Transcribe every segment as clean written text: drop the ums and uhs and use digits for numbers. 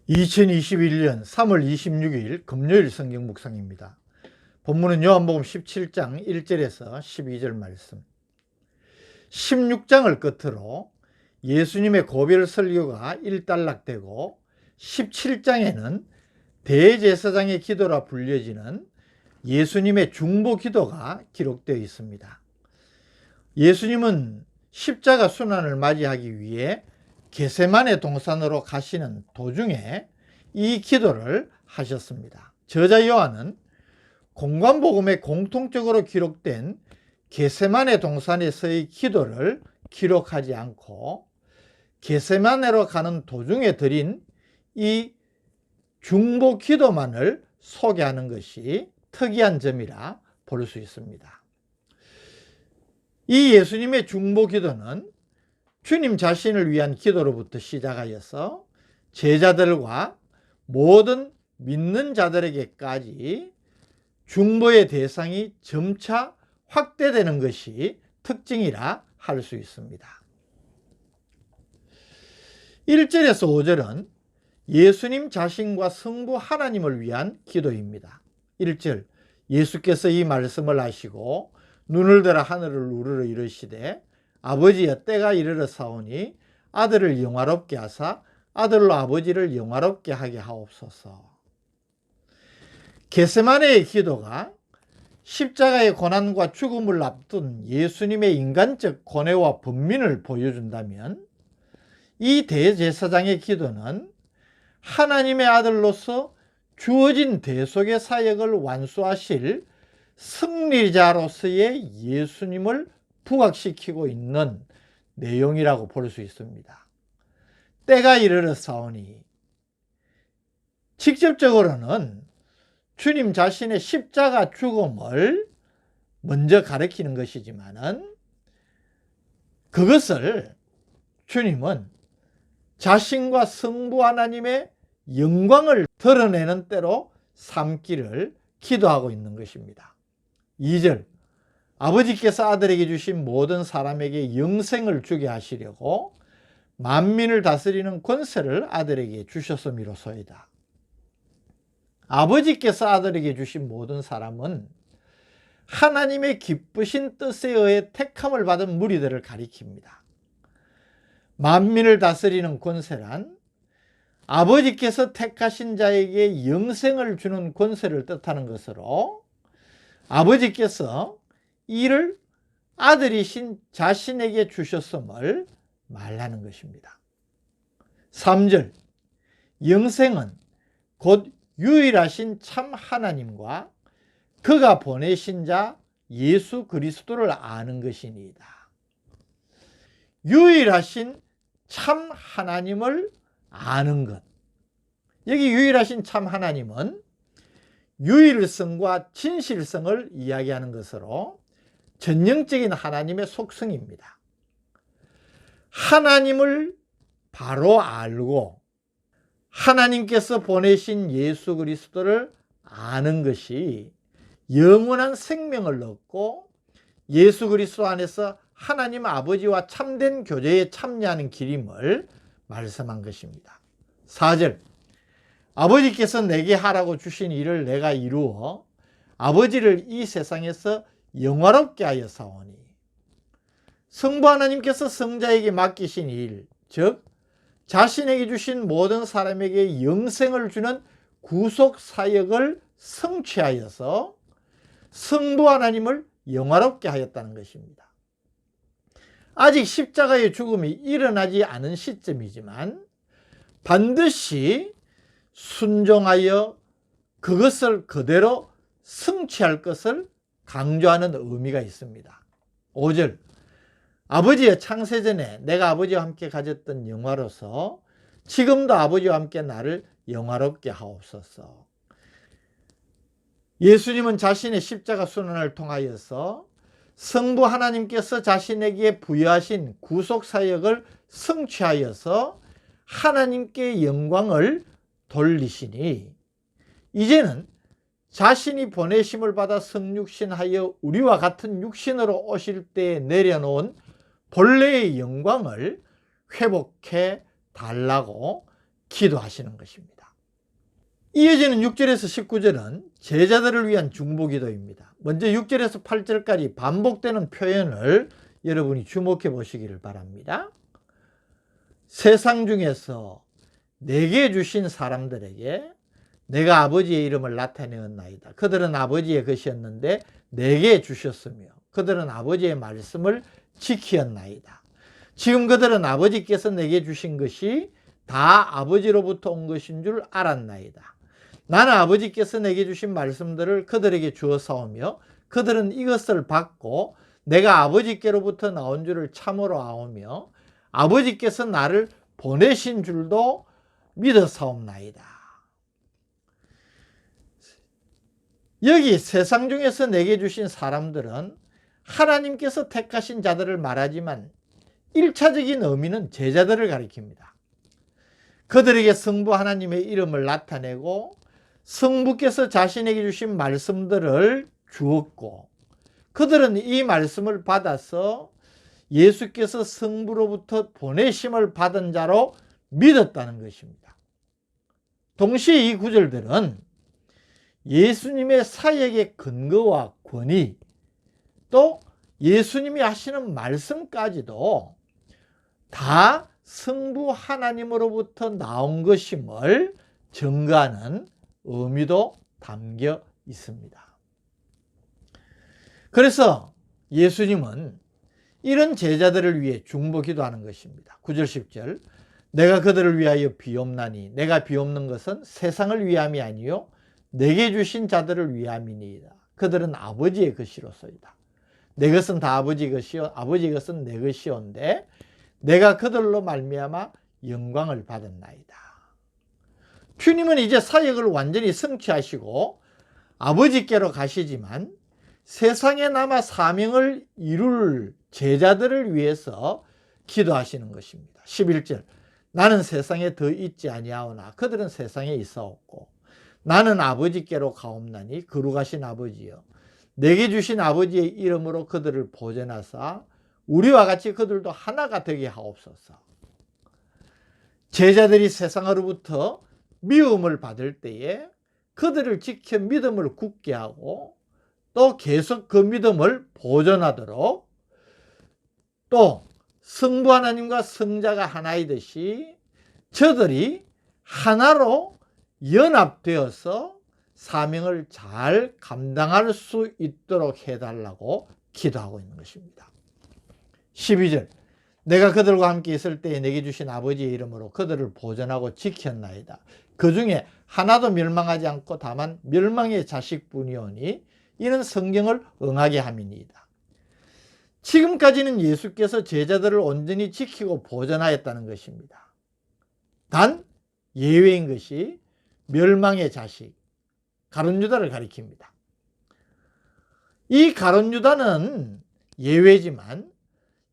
2021년 3월 26일 금요일 성경 묵상입니다. 본문은 요한복음 17장 1절에서 12절 말씀. 16장을 끝으로 예수님의 고별 설교가 일단락되고 17장에는 대제사장의 기도라 불려지는 예수님의 중보 기도가 기록되어 있습니다. 예수님은 십자가 순환을 맞이하기 위해 겟세마네 동산으로 가시는 도중에 이 기도를 하셨습니다. 저자 요한은 공관복음에 공통적으로 기록된 겟세마네 동산에서의 기도를 기록하지 않고 겟세마네로 가는 도중에 드린 이 중보 기도만을 소개하는 것이 특이한 점이라 볼 수 있습니다. 이 예수님의 중보 기도는 주님 자신을 위한 기도로부터 시작하여서 제자들과 모든 믿는 자들에게까지 중보의 대상이 점차 확대되는 것이 특징이라 할 수 있습니다. 1절에서 5절은 예수님 자신과 성부 하나님을 위한 기도입니다. 1절, 예수께서 이 말씀을 하시고 눈을 들어 하늘을 우러러 이르시되 아버지여, 때가 이르러 사오니 아들을 영화롭게 하사 아들로 아버지를 영화롭게 하게 하옵소서. 겟세마네의 기도가 십자가의 고난과 죽음을 앞둔 예수님의 인간적 고뇌와 번민을 보여준다면, 이 대제사장의 기도는 하나님의 아들로서 주어진 대속의 사역을 완수하실 승리자로서의 예수님을 부각시키고 있는 내용이라고 볼 수 있습니다. 때가 이르러 사오니, 직접적으로는 주님 자신의 십자가 죽음을 먼저 가리키는 것이지만은, 그것을 주님은 자신과 성부 하나님의 영광을 드러내는 때로 삼기를 기도하고 있는 것입니다. 2절, 아버지께서 아들에게 주신 모든 사람에게 영생을 주게 하시려고 만민을 다스리는 권세를 아들에게 주셨음이로소이다. 아버지께서 아들에게 주신 모든 사람은 하나님의 기쁘신 뜻에 의해 택함을 받은 무리들을 가리킵니다. 만민을 다스리는 권세란 아버지께서 택하신 자에게 영생을 주는 권세를 뜻하는 것으로, 아버지께서 이를 아들이신 자신에게 주셨음을 말하는 것입니다. 3절, 영생은 곧 유일하신 참 하나님과 그가 보내신 자 예수 그리스도를 아는 것이니이다. 유일하신 참 하나님을 아는 것. 여기 유일하신 참 하나님은 유일성과 진실성을 이야기하는 것으로 전형적인 하나님의 속성입니다. 하나님을 바로 알고 하나님께서 보내신 예수 그리스도를 아는 것이 영원한 생명을 얻고 예수 그리스도 안에서 하나님 아버지와 참된 교제에 참여하는 길임을 말씀한 것입니다. 4절, 아버지께서 내게 하라고 주신 일을 내가 이루어 아버지를 이 세상에서 영화롭게 하여 사오니, 성부 하나님께서 성자에게 맡기신 일, 즉 자신에게 주신 모든 사람에게 영생을 주는 구속 사역을 성취하여서 성부 하나님을 영화롭게 하였다는 것입니다. 아직 십자가의 죽음이 일어나지 않은 시점이지만 반드시 순종하여 그것을 그대로 성취할 것을 강조하는 의미가 있습니다. 5절, 아버지의 창세전에 내가 아버지와 함께 가졌던 영화로서 지금도 아버지와 함께 나를 영화롭게 하옵소서. 예수님은 자신의 십자가 순환을 통하여서 성부 하나님께서 자신에게 부여하신 구속사역을 성취하여서 하나님께 영광을 돌리시니, 이제는 자신이 보내심을 받아 성육신하여 우리와 같은 육신으로 오실 때에 내려놓은 본래의 영광을 회복해 달라고 기도하시는 것입니다. 이어지는 6절에서 19절은 제자들을 위한 중보기도입니다. 먼저 6절에서 8절까지 반복되는 표현을 여러분이 주목해 보시기를 바랍니다. 세상 중에서 내게 주신 사람들에게 내가 아버지의 이름을 나타내었나이다. 그들은 아버지의 것이었는데 내게 주셨으며 그들은 아버지의 말씀을 지키었나이다. 지금 그들은 아버지께서 내게 주신 것이 다 아버지로부터 온 것인 줄 알았나이다. 나는 아버지께서 내게 주신 말씀들을 그들에게 주었사오며 그들은 이것을 받고 내가 아버지께로부터 나온 줄을 참으로 아오며 아버지께서 나를 보내신 줄도 믿었사옵나이다. 여기 세상 중에서 내게 주신 사람들은 하나님께서 택하신 자들을 말하지만 1차적인 의미는 제자들을 가리킵니다. 그들에게 성부 하나님의 이름을 나타내고 성부께서 자신에게 주신 말씀들을 주었고 그들은 이 말씀을 받아서 예수께서 성부로부터 보내심을 받은 자로 믿었다는 것입니다. 동시에 이 구절들은 예수님의 사역의 근거와 권위 또 예수님이 하시는 말씀까지도 다 성부 하나님으로부터 나온 것임을 증거하는 의미도 담겨 있습니다. 그래서 예수님은 이런 제자들을 위해 중보 기도하는 것입니다. 9절 10절 내가 그들을 위하여 비옵나니 내가 비옵는 것은 세상을 위함이 아니요 내게 주신 자들을 위함이니이다. 그들은 아버지의 것이로소이다. 내 것은 다 아버지 것이요 아버지 것은 내 것이온데 내가 그들로 말미암아 영광을 받았나이다. 주님은 이제 사역을 완전히 성취하시고 아버지께로 가시지만 세상에 남아 사명을 이룰 제자들을 위해서 기도하시는 것입니다. 11절 나는 세상에 더 있지 아니하오나 그들은 세상에 있사옵고 나는 아버지께로 가옵나니 거룩하신 아버지여 내게 주신 아버지의 이름으로 그들을 보존하사 우리와 같이 그들도 하나가 되게 하옵소서. 제자들이 세상으로부터 미움을 받을 때에 그들을 지켜 믿음을 굳게 하고 또 계속 그 믿음을 보존하도록 또 성부 하나님과 성자가 하나이듯이 저들이 하나로 연합되어서 사명을 잘 감당할 수 있도록 해달라고 기도하고 있는 것입니다. 12절 내가 그들과 함께 있을 때에 내게 주신 아버지의 이름으로 그들을 보존하고 지켰나이다. 그 중에 하나도 멸망하지 않고 다만 멸망의 자식뿐이오니 이는 성경을 응하게 함이니이다. 지금까지는 예수께서 제자들을 온전히 지키고 보존하였다는 것입니다. 단 예외인 것이 멸망의 자식 가룟 유다를 가리킵니다. 이 가룟 유다는 예외지만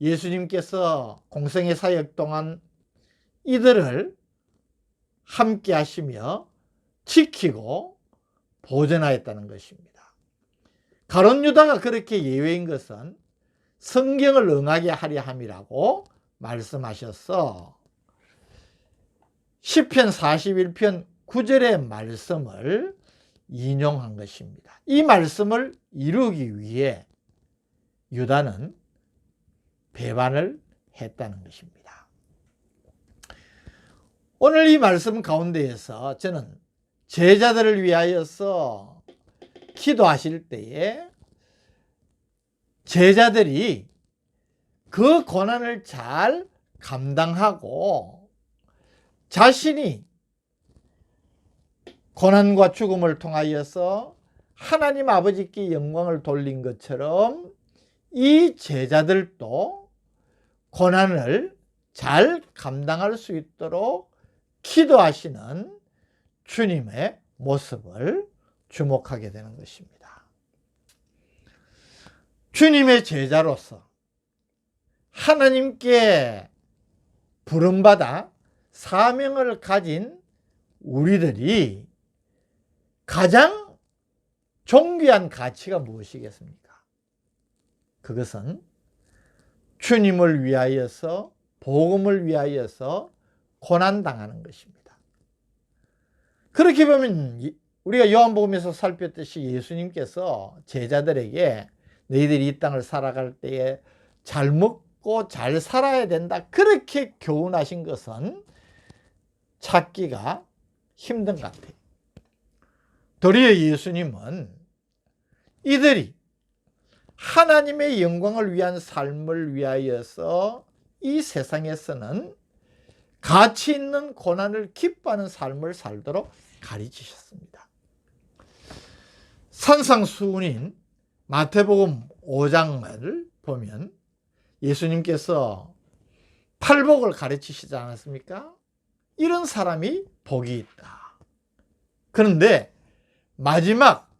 예수님께서 공생의 사역 동안 이들을 함께 하시며 지키고 보존하였다는 것입니다. 가룟 유다가 그렇게 예외인 것은 성경을 응하게 하려 함이라고 말씀하셔서 시편 41편 9절의 말씀을 인용한 것입니다. 이 말씀을 이루기 위해 유다는 배반을 했다는 것입니다. 오늘 이 말씀 가운데에서 저는 제자들을 위하여서 기도하실 때에 제자들이 그 고난을 잘 감당하고 자신이 고난과 죽음을 통하여서 하나님 아버지께 영광을 돌린 것처럼 이 제자들도 고난을 잘 감당할 수 있도록 기도하시는 주님의 모습을 주목하게 되는 것입니다. 주님의 제자로서 하나님께 부름받아 사명을 가진 우리들이 가장 존귀한 가치가 무엇이겠습니까? 그것은 주님을 위하여서 복음을 위하여서 고난당하는 것입니다. 그렇게 보면 우리가 요한복음에서 살폈듯이 예수님께서 제자들에게 너희들이 이 땅을 살아갈 때에 잘 먹고 잘 살아야 된다, 그렇게 교훈하신 것은 찾기가 힘든 것 같아요. 도리어 예수님은 이들이 하나님의 영광을 위한 삶을 위하여서 이 세상에서는 가치 있는 고난을 기뻐하는 삶을 살도록 가르치셨습니다. 산상수훈인 마태복음 5장을 보면 예수님께서 팔복을 가르치시지 않았습니까? 이런 사람이 복이 있다. 그런데 마지막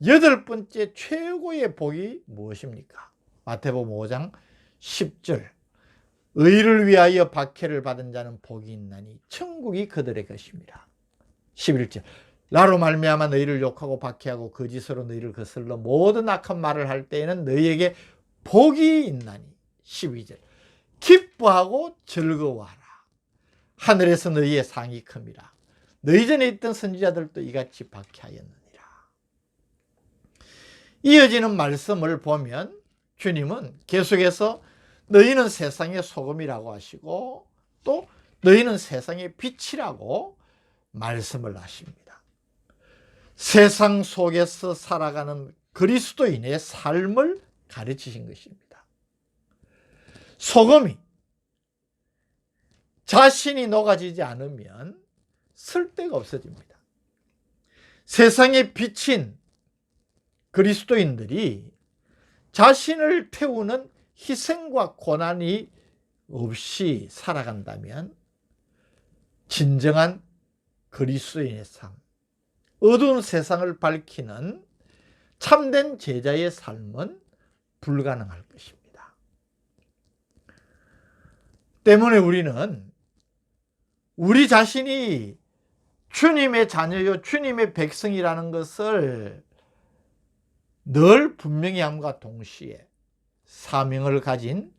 8번째 최고의 복이 무엇입니까? 마태복음 5장 10절. 의를 위하여 박해를 받은 자는 복이 있나니 천국이 그들의 것입니다. 11절. 나로 말미암아 너희를 욕하고 박해하고 거짓으로 너희를 거슬러 모든 악한 말을 할 때에는 너희에게 복이 있나니. 12절. 기뻐하고 즐거워하라. 하늘에서 너희의 상이 큽니다. 너희 전에 있던 선지자들도 이같이 박해하였느니라. 이어지는 말씀을 보면 주님은 계속해서 너희는 세상의 소금이라고 하시고 또 너희는 세상의 빛이라고 말씀을 하십니다. 세상 속에서 살아가는 그리스도인의 삶을 가르치신 것입니다. 소금이 자신이 녹아지지 않으면 쓸데가 없어집니다. 세상의 빛인 그리스도인들이 자신을 태우는 희생과 고난이 없이 살아간다면 진정한 그리스도인의 삶, 어두운 세상을 밝히는 참된 제자의 삶은 불가능할 것입니다. 때문에 우리는 우리 자신이 주님의 자녀요 주님의 백성이라는 것을 늘 분명히 함과 동시에 사명을 가진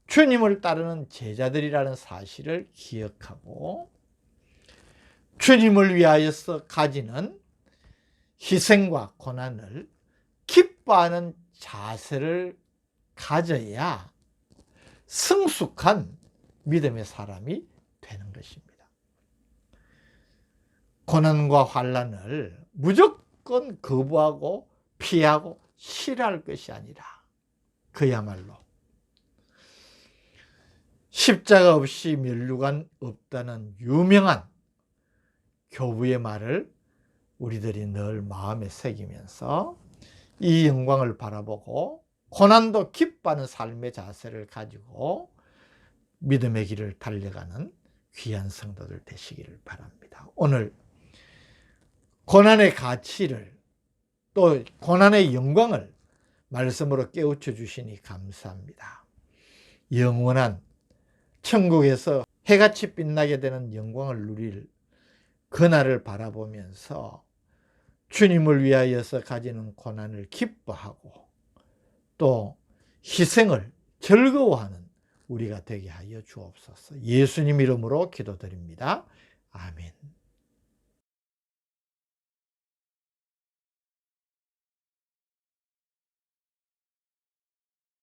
주님을 따르는 제자들이라는 사실을 기억하고 주님을 위하여서 가지는 희생과 고난을 기뻐하는 자세를 가져야 성숙한 믿음의 사람이 되는 것입니다. 고난과 환난을 무조건 거부하고 피하고 싫어할 것이 아니라 그야말로 십자가 없이 면류관 없다는 유명한 교부의 말을 우리들이 늘 마음에 새기면서 이 영광을 바라보고 고난도 기뻐하는 삶의 자세를 가지고 믿음의 길을 달려가는 귀한 성도들 되시기를 바랍니다. 오늘 고난의 가치를 또 고난의 영광을 말씀으로 깨우쳐 주시니 감사합니다. 영원한 천국에서 해같이 빛나게 되는 영광을 누릴 그날을 바라보면서 주님을 위하여서 가지는 고난을 기뻐하고 또 희생을 즐거워하는 우리가 되게 하여 주옵소서. 예수님 이름으로 기도드립니다. 아멘.